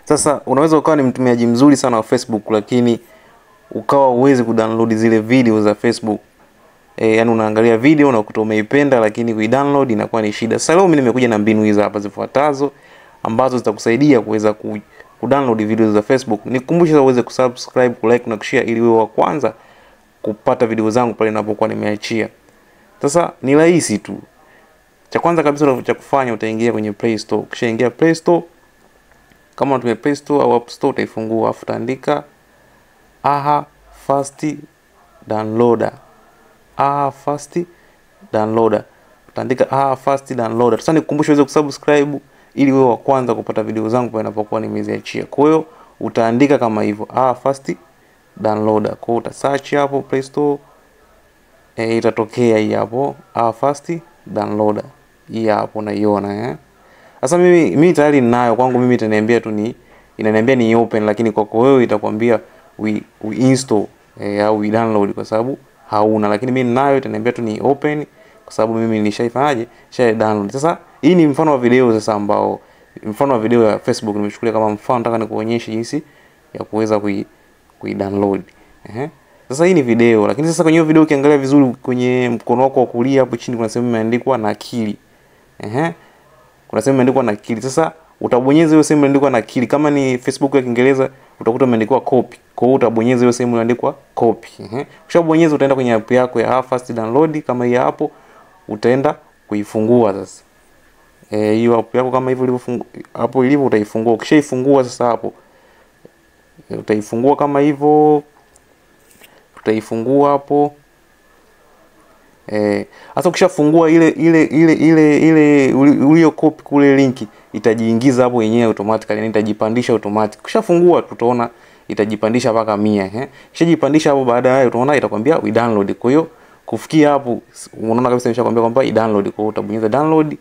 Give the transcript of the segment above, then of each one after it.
Sasa unaweza ukawa ni mtumiaji mzuri sana wa Facebook lakini ukawa uwezi kudownload zile video za Facebook. Yani unaangalia video na ukuta umeipenda lakini kuidownload inakuwa ni shida. Sasa leo mimi nimekuja na mbinu hizi hapa zifuatazo ambazo zitakusaidia kuweza kudownload video za Facebook. Nikukumbusha uweze kusubscribe, kulike na kushare ili wewe wa kwanza kupata video zangu pale ninapokuwa nimeachia. Sasa ni rahisi tu. Cha kwanza kabisa cha kufanya utaingia kwenye Play Store. Ukishaingia Play Store, kama unatumia Play Store au App Store, utaifungua afu utaandika AHA Fast Downloader. AHA Fast Downloader. Utaandika AHA Fast Downloader. Sasa nikukumbusha uweze kusubscribe ili wewe wa kwanza kupata video zangu pale ninapokuwa nimeziachia. Kwa hiyo utaandika kama hivyo, AHA Fast Downloader. Kwa hiyo uta search hapo Play Store, itatokea hii hapo AHA Fast Downloader. Hii hapo unaiona Sasa mimi tayari ninayo kwangu, mimi itaniambia tu inaniambia ni open, lakini kwako wewe itakwambia we install au we download kwa sababu hauna, lakini mimi ninayo itaniambia tu ni open kwa sababu mimi nilishaifanyaje, download. Sasa hii ni mfano wa video sasa ambao mfano wa video ya Facebook nimechukulia kama mfano, nataka nikuonyeshe jinsi ya kuweza download. Sasa hii ni video, lakini sasa kwenye video ukiangalia vizuri kwenye mkono wako wa kulia hapo chini kuna sehemu imeandikwa nakili. Kuna sehemu imeandikwa nakili. Sasa utabonyeza hiyo sehemu imeandikwa nakili. Kama ni Facebook ya Kiingereza utakuta imeandikwa copy. Kwa hiyo utabonyeza hiyo sehemu imeandikwa copy. Ukishabonyeza utaenda kwenye app yako ya AHA Fast Download kama hii hapo, utaenda kuifungua sasa. Hiyo app yako kama hivyo ilivyo hapo ilivyo utaifungua. Ukishaifungua sasa hapo utaifungua kama hivyo. Utaifungua hapo. Sasa ukishafungua ile ulio copy kule linki itajiingiza hapo yenyewe automatically, yani itajipandisha automatic. Ukishafungua tutaona itajipandisha mpaka 100. Ikishajipandisha hapo baadaye utaona itakwambia we download. Kwa hiyo kufikia hapo unaona kabisa imeshakwambia kwamba i download. Kwa hiyo utabonyeza download,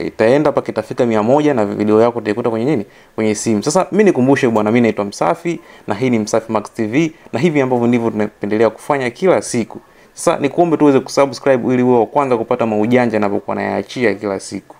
itaenda mpaka itafika 100 na video yako utaikuta kwenye nini? Kwenye simu. Sasa mimi nikumbushe bwana, mimi naitwa Msafi na hii ni Msafi Max TV na hivi ambavyo ndivyo tunapendelea kufanya kila siku. Sasa nikuombe tuweze kusubscribe ili wewe wa kwanza kupata maujanja ninapokuwa nayaachia kila siku.